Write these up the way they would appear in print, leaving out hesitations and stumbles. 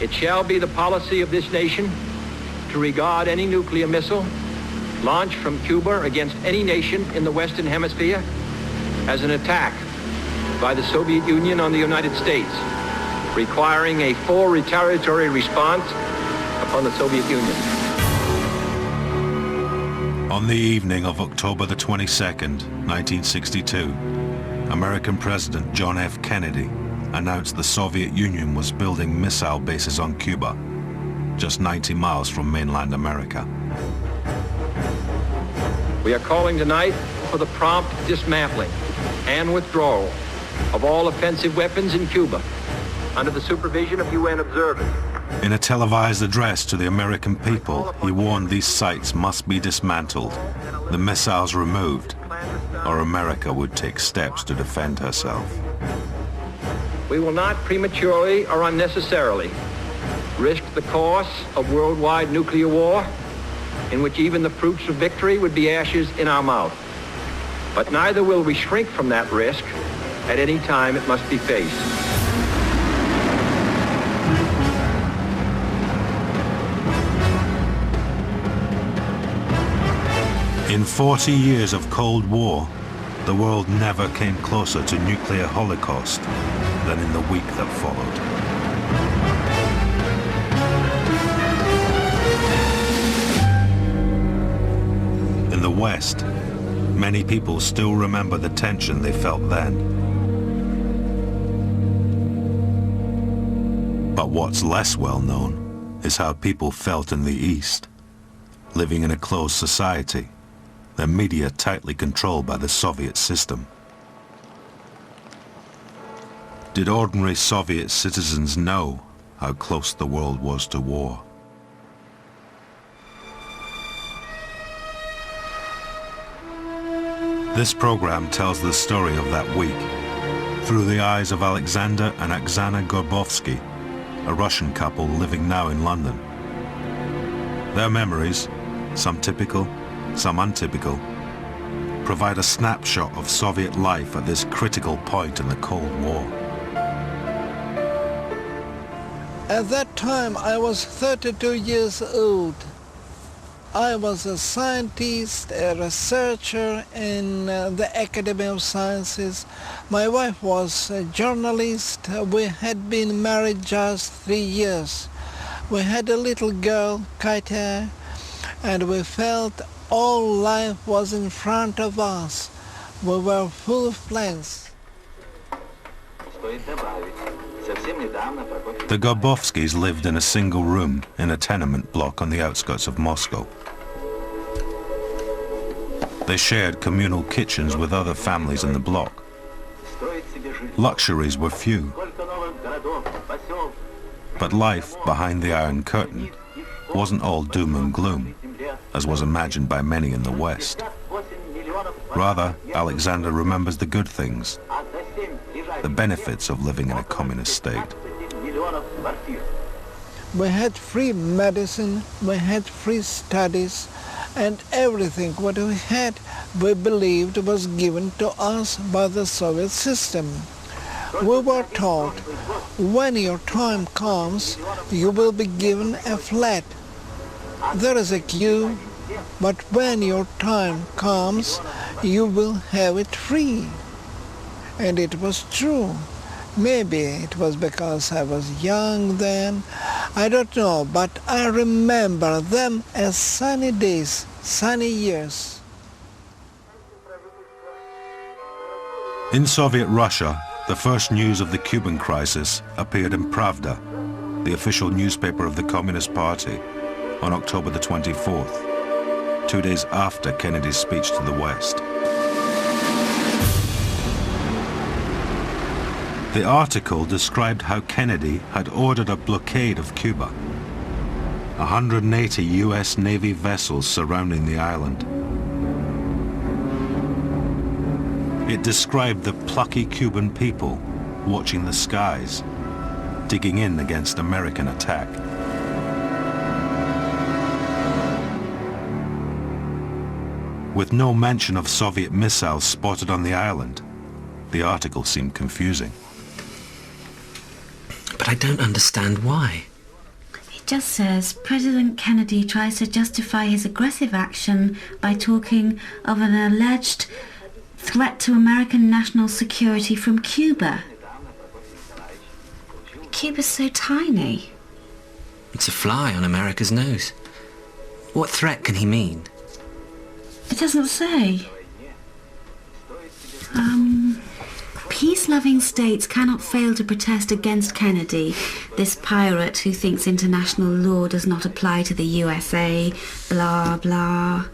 It shall be the policy of this nation to regard any nuclear missile launched from Cuba against any nation in the Western Hemisphere as an attack by the Soviet Union on the United States, requiring a full retaliatory response upon the Soviet Union. On the evening of October the 22nd, 1962, American President John F. Kennedy announced the Soviet Union was building missile bases on Cuba, just 90 miles from mainland America. We are calling tonight for the prompt dismantling and withdrawal of all offensive weapons in Cuba under the supervision of UN observers. In a televised address to the American people, he warned these sites must be dismantled, the missiles removed, or America would take steps to defend herself. We will not prematurely or unnecessarily risk the course of worldwide nuclear war, in which even the fruits of victory would be ashes in our mouth. But neither will we shrink from that risk at any time it must be faced. In 40 years of Cold War, the world never came closer to nuclear holocaust than in the week that followed. In the West, many people still remember the tension they felt then. But what's less well known is how people felt in the East, living in a closed society, the media tightly controlled by the Soviet system. Did ordinary Soviet citizens know how close the world was to war? This program tells the story of that week through the eyes of Alexander and Oksana Gorbovsky, a Russian couple living now in London. Their memories, some typical, some untypical, provide a snapshot of Soviet life at this critical point in the Cold War. At that time, I was 32 years old. I was a scientist, a researcher in the Academy of Sciences. My wife was a journalist. We had been married just 3 years. We had a little girl, Katya, and we felt all life was in front of us. We were full of plans. The Gorbovskys lived in a single room in a tenement block on the outskirts of Moscow. They shared communal kitchens with other families in the block. Luxuries were few, but life behind the Iron Curtain wasn't all doom and gloom, as was imagined by many in the West. Rather, Alexander remembers the good things, the benefits of living in a communist state. We had free medicine, we had free studies, and everything what we had, we believed was given to us by the Soviet system. We were told, when your time comes, you will be given a flat. There is a queue, but when your time comes, you will have it free. And it was true. Maybe it was because I was young then, I don't know, but I remember them as sunny days, sunny years. In Soviet Russia, the first news of the Cuban crisis appeared in Pravda, the official newspaper of the Communist Party, on October the 24th, 2 days after Kennedy's speech to the West. The article described how Kennedy had ordered a blockade of Cuba, 180 US Navy vessels surrounding the island. It described the plucky Cuban people watching the skies, digging in against American attack. With no mention of Soviet missiles spotted on the island, the article seemed confusing. But I don't understand why. just says President Kennedy tries to justify his aggressive action by talking of an alleged threat to American national security from Cuba. Cuba's so tiny. It's a fly on America's nose. What threat can he mean? It doesn't say. Peace-loving states cannot fail to protest against Kennedy, this pirate who thinks international law does not apply to the USA, blah, blah.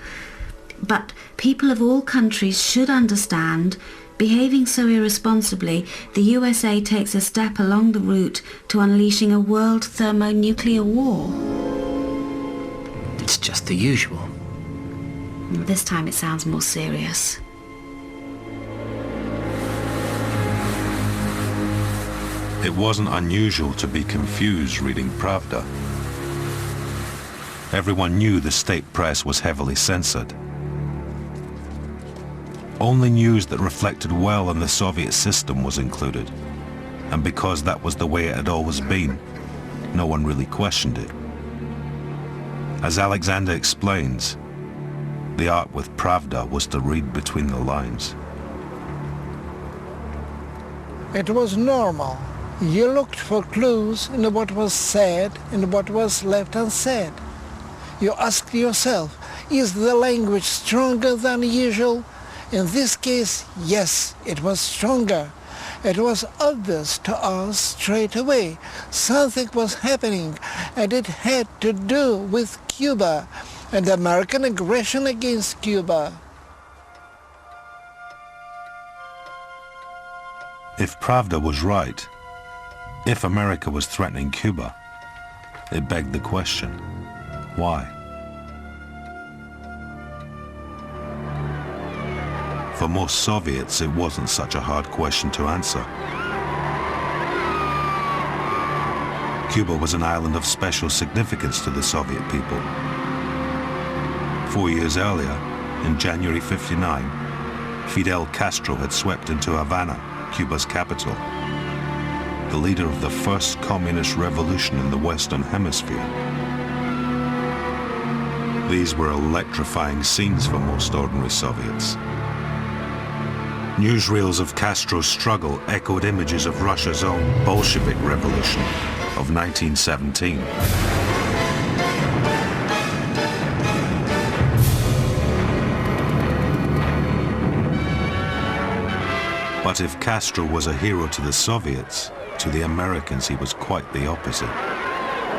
But people of all countries should understand, behaving so irresponsibly, the USA takes a step along the route to unleashing a world thermonuclear war. It's just the usual. This time it sounds more serious. It wasn't unusual to be confused reading Pravda. Everyone knew the state press was heavily censored. Only news that reflected well on the Soviet system was included, and because that was the way it had always been, no one really questioned it. As Alexander explains, the art with Pravda was to read between the lines. It was normal. You looked for clues in what was said and what was left unsaid. You asked yourself, is the language stronger than usual? In this case, yes, it was stronger. It was obvious to us straight away. Something was happening, and it had to do with Cuba and American aggression against Cuba. If Pravda was right, if America was threatening Cuba, it begged the question, why? For most Soviets, it wasn't such a hard question to answer. Cuba was an island of special significance to the Soviet people. 4 years earlier, in January '59, Fidel Castro had swept into Havana, Cuba's capital, the leader of the first communist revolution in the Western Hemisphere. These were electrifying scenes for most ordinary Soviets. Newsreels of Castro's struggle echoed images of Russia's own Bolshevik revolution of 1917. But if Castro was a hero to the Soviets, to the Americans he was quite the opposite.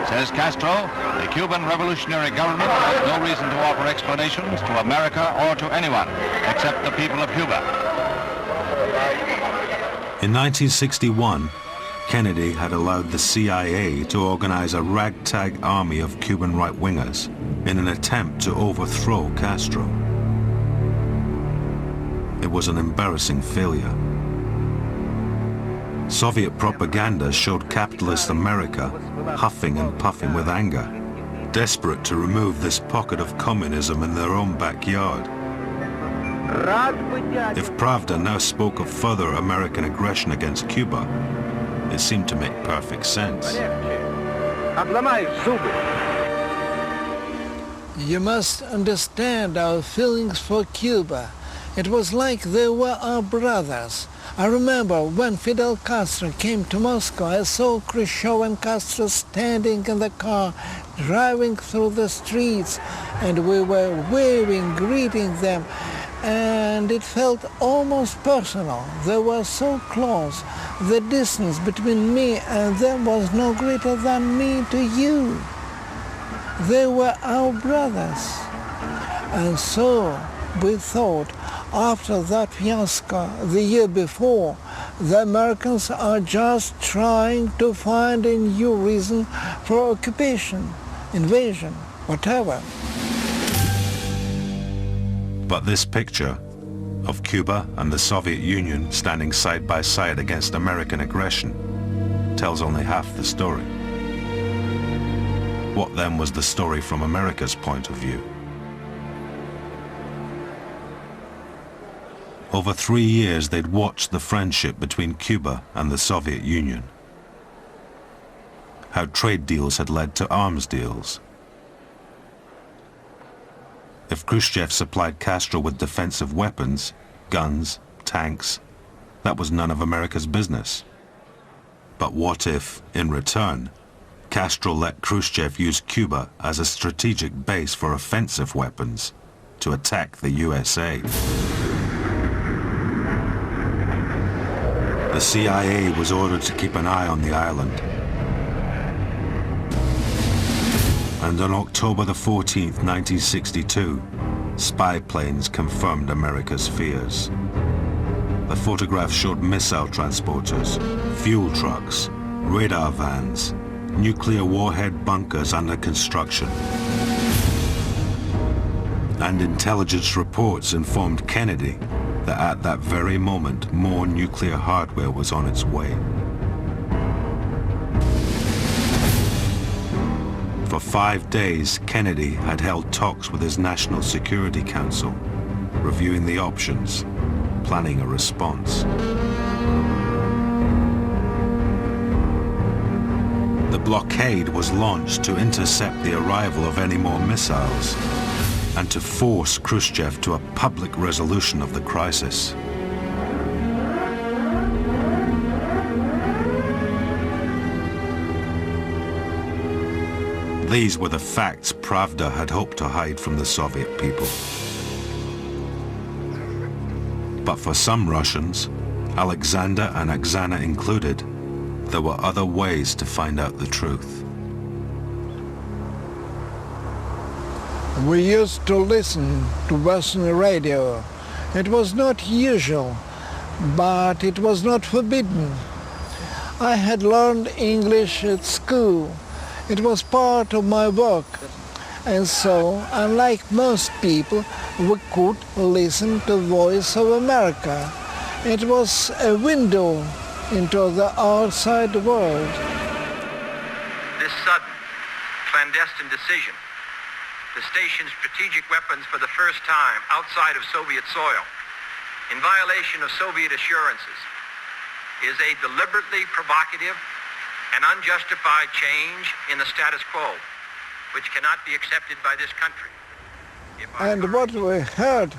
Says Castro, the Cuban revolutionary government has no reason to offer explanations to America or to anyone except the people of Cuba. In 1961, Kennedy had allowed the CIA to organize a ragtag army of Cuban right-wingers in an attempt to overthrow Castro. It was an embarrassing failure. Soviet propaganda showed capitalist America huffing and puffing with anger, desperate to remove this pocket of communism in their own backyard. If Pravda now spoke of further American aggression against Cuba, it seemed to make perfect sense. You must understand our feelings for Cuba. It was like they were our brothers. I remember when Fidel Castro came to Moscow, I saw Khrushchev and Castro standing in the car, driving through the streets, and we were waving, greeting them, and it felt almost personal. They were so close. The distance between me and them was no greater than me to you. They were our brothers. And so we thought, after that fiasco the year before, the Americans are just trying to find a new reason for occupation, invasion, whatever. But this picture of Cuba and the Soviet Union standing side by side against American aggression tells only half the story. What then was the story from America's point of view? Over 3 years, they'd watched the friendship between Cuba and the Soviet Union. how trade deals had led to arms deals. If Khrushchev supplied Castro with defensive weapons, guns, tanks, that was none of America's business. But what if, in return, Castro let Khrushchev use Cuba as a strategic base for offensive weapons to attack the USA? The CIA was ordered to keep an eye on the island. And on October the 14th, 1962, spy planes confirmed America's fears. The photographs showed missile transporters, fuel trucks, radar vans, nuclear warhead bunkers under construction. And intelligence reports informed Kennedy that at that very moment, more nuclear hardware was on its way. For 5 days, Kennedy had held talks with his National Security Council, reviewing the options, planning a response. The blockade was launched to intercept the arrival of any more missiles and to force Khrushchev to a public resolution of the crisis. These were the facts Pravda had hoped to hide from the Soviet people. But for some Russians, Alexander and Oksana included, there were other ways to find out the truth. We used to listen to Western radio. It was not usual, but it was not forbidden. I had learned English at school. It was part of my work. And so, unlike most people, we could listen to Voice of America. It was a window into the outside world. This sudden, clandestine decision to station strategic weapons for the first time outside of Soviet soil, in violation of Soviet assurances, is a deliberately provocative and unjustified change in the status quo, which cannot be accepted by this country. And what we heard,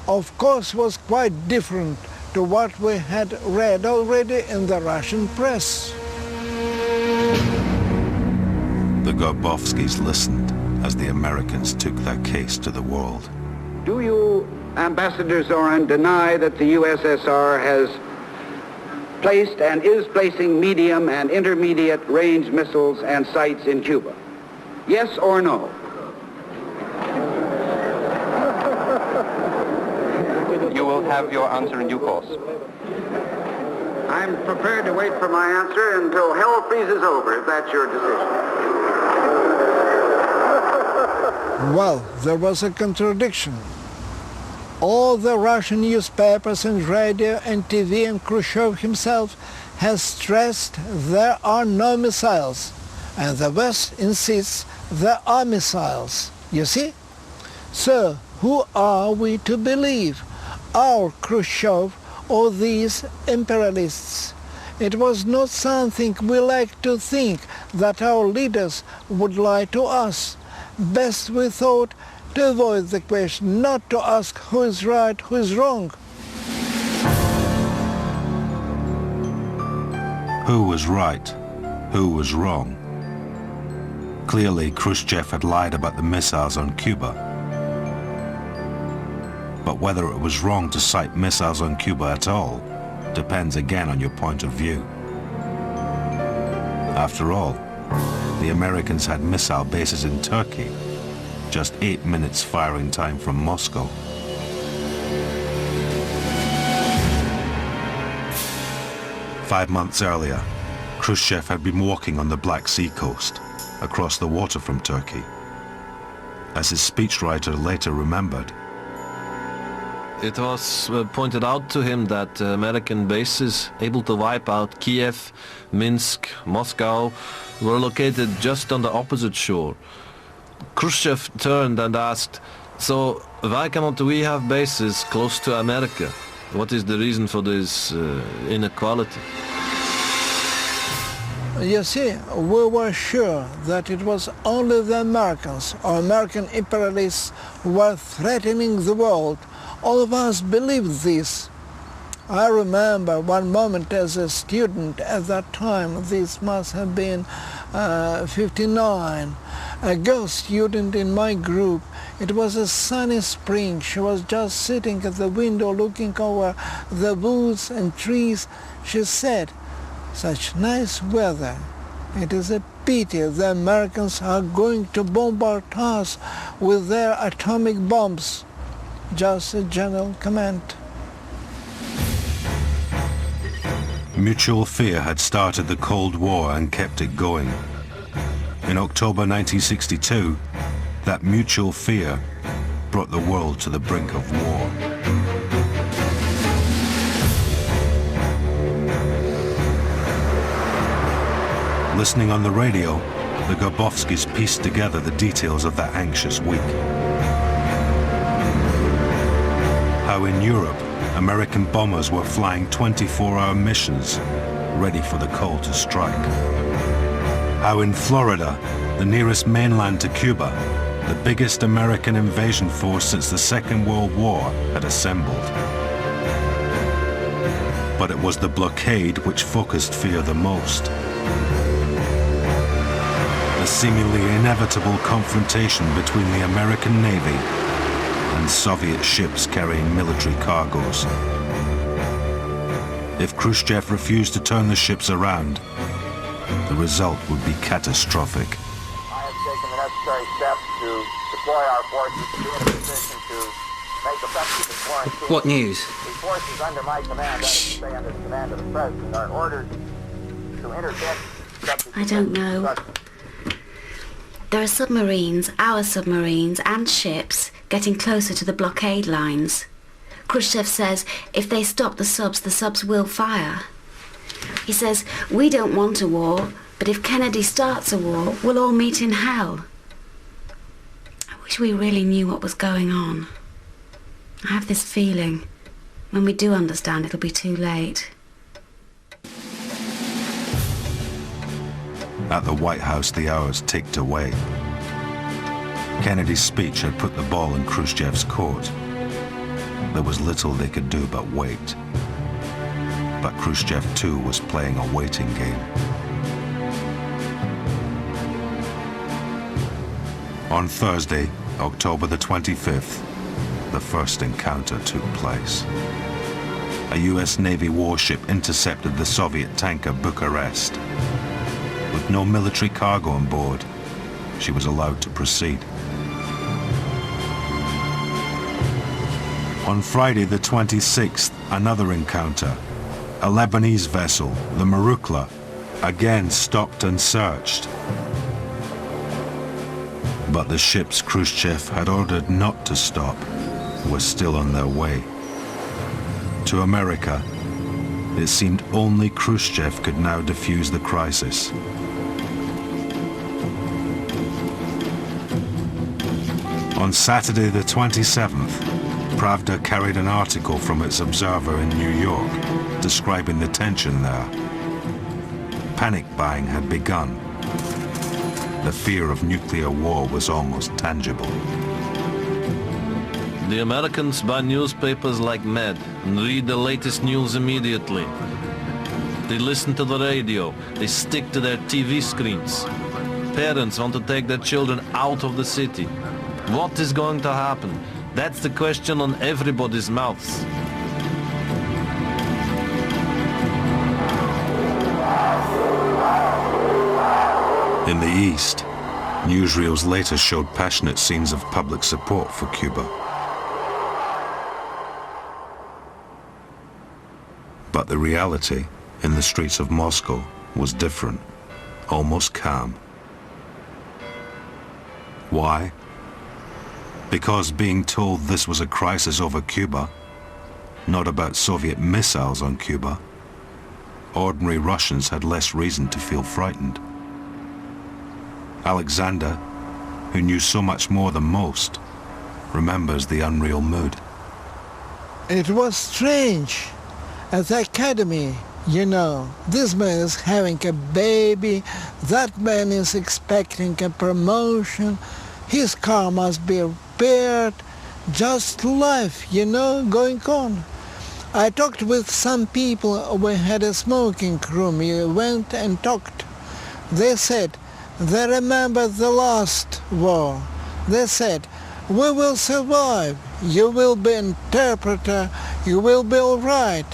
of course, was quite different to what we had read already in the Russian press. The Gorbovskis listened as the Americans took their case to the world. Do you, Ambassador Zorin, deny that the USSR has placed and is placing medium and intermediate range missiles and sights in Cuba? Yes or no? You will have your answer in due course. I'm prepared to wait for my answer until hell freezes over, if that's your decision. Well, there was a contradiction. All the Russian newspapers and radio and TV and Khrushchev himself has stressed there are no missiles, and the West insists there are missiles. You see? So, who are we to believe? Our Khrushchev or these imperialists? It was not something we like to think, that our leaders would lie to us. Best, we thought, to avoid the question, not to ask who is right, who is wrong. Who was right? Who was wrong? Clearly, Khrushchev had lied about the missiles on Cuba. But whether it was wrong to sight missiles on Cuba at all depends again on your point of view. After all, the Americans had missile bases in Turkey, just 8 minutes firing time from Moscow. Five months earlier, Khrushchev had been walking on the Black Sea coast, across the water from Turkey. As his speechwriter later remembered, it was pointed out to him that American bases able to wipe out Kiev, Minsk, Moscow were located just on the opposite shore. Khrushchev turned and asked, "So why cannot we have bases close to America? What is the reason for this inequality?" You see, we were sure that it was only the Americans or American imperialists who were threatening the world. All of us believed this. I remember one moment as a student at that time, this must have been 59, a girl student in my group. It was a sunny spring. She was just sitting at the window looking over the woods and trees. She said, "Such nice weather. It is a pity the Americans are going to bombard us with their atomic bombs." Just a general comment. Mutual fear had started the Cold War and kept it going. In October 1962, that mutual fear brought the world to the brink of war. Listening on the radio, the Gorbovskis pieced together the details of that anxious week. How in Europe, American bombers were flying 24-hour missions, ready for the call to strike. How in Florida, the nearest mainland to Cuba, the biggest American invasion force since the Second World War had assembled. But it was the blockade which focused fear the most. The seemingly inevitable confrontation between the American Navy and Soviet ships carrying military cargoes. If Khrushchev refused to turn the ships around, the result would be catastrophic. I have taken the necessary steps to deploy our forces to be in a position to make effective the quarantine. What news? The forces under my command, that is to say under the command of the President, are ordered to interdict... I don't know. There are submarines, our submarines, and ships getting closer to the blockade lines. Khrushchev says if they stop the subs will fire. He says, we don't want a war, but if Kennedy starts a war, we'll all meet in hell. I wish we really knew what was going on. I have this feeling, when we do understand, it'll be too late. At the White House, the hours ticked away. Kennedy's speech had put the ball in Khrushchev's court. There was little they could do but wait. But Khrushchev too was playing a waiting game. On Thursday, October the 25th, the first encounter took place. A US Navy warship intercepted the Soviet tanker Bucharest. With no military cargo on board, she was allowed to proceed. On Friday the 26th, another encounter. A Lebanese vessel, the Marukla, again stopped and searched. But the ships Khrushchev had ordered not to stop were still on their way. To America, it seemed only Khrushchev could now defuse the crisis. On Saturday the 27th, Pravda carried an article from its observer in New York describing the tension there. Panic buying had begun. The fear of nuclear war was almost tangible. The Americans buy newspapers like mad and read the latest news immediately. They listen to the radio. They stick to their TV screens. Parents want to take their children out of the city. What is going to happen? That's the question on everybody's mouths. In the East, newsreels later showed passionate scenes of public support for Cuba. But the reality in the streets of Moscow was different, almost calm. Why? Because being told this was a crisis over Cuba, not about Soviet missiles on Cuba, ordinary Russians had less reason to feel frightened. Alexander, who knew so much more than most, remembers the unreal mood. It was strange. At the academy, You know, this man is having a baby, that man is expecting a promotion, his car must be repaired, just life, you know, going on. I talked with some people, we had a smoking room, we went and talked. They said, they remember the last war. They said, we will survive, you will be interpreter, you will be all right.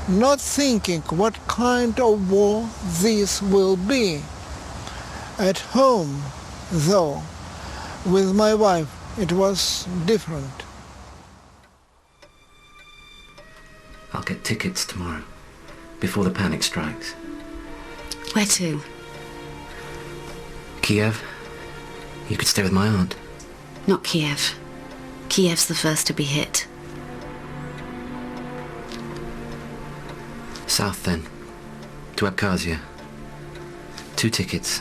Not thinking what kind of war this will be. At home, though, with my wife, it was different. I'll get tickets tomorrow, before the panic strikes. Where to? Kiev? You could stay with my aunt. Not Kiev. Kiev's the first to be hit. South then, to Abkhazia. 2 tickets,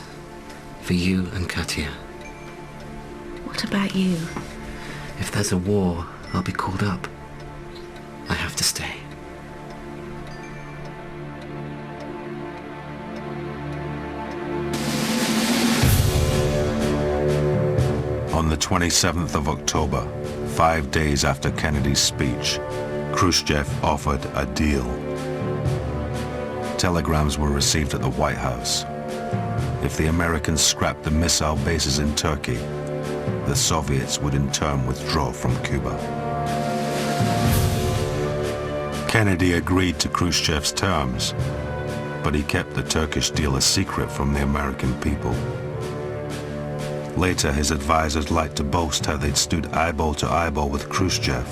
for you and Katya. What about you? If there's a war, I'll be called up. I have to stay. On the 27th of October, 5 days after Kennedy's speech, Khrushchev offered a deal. Telegrams were received at the White House. If the Americans scrapped the missile bases in Turkey, the Soviets would in turn withdraw from Cuba. Kennedy agreed to Khrushchev's terms, but he kept the Turkish deal a secret from the American people. Later, his advisors liked to boast how they'd stood eyeball to eyeball with Khrushchev,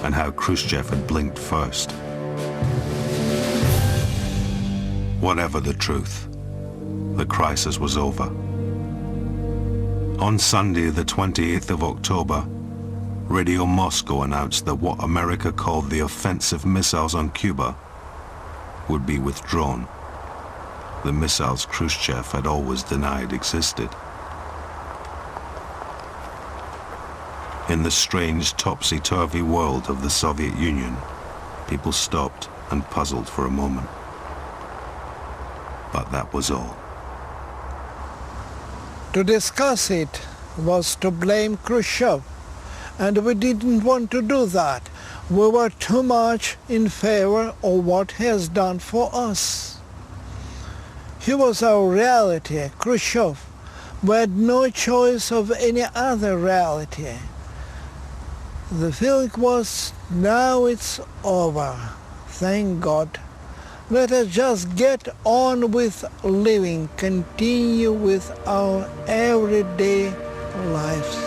and how Khrushchev had blinked first. Whatever the truth, the crisis was over. On Sunday, the 28th of October, Radio Moscow announced that what America called the offensive missiles on Cuba would be withdrawn. The missiles Khrushchev had always denied existed. In the strange topsy-turvy world of the Soviet Union, people stopped and puzzled for a moment. But that was all. To discuss it was to blame Khrushchev, and we didn't want to do that. We were too much in favor of what he has done for us. He was our reality, Khrushchev. We had no choice of any other reality. The feeling was, now it's over, thank God. Let us just get on with living, continue with our everyday lives.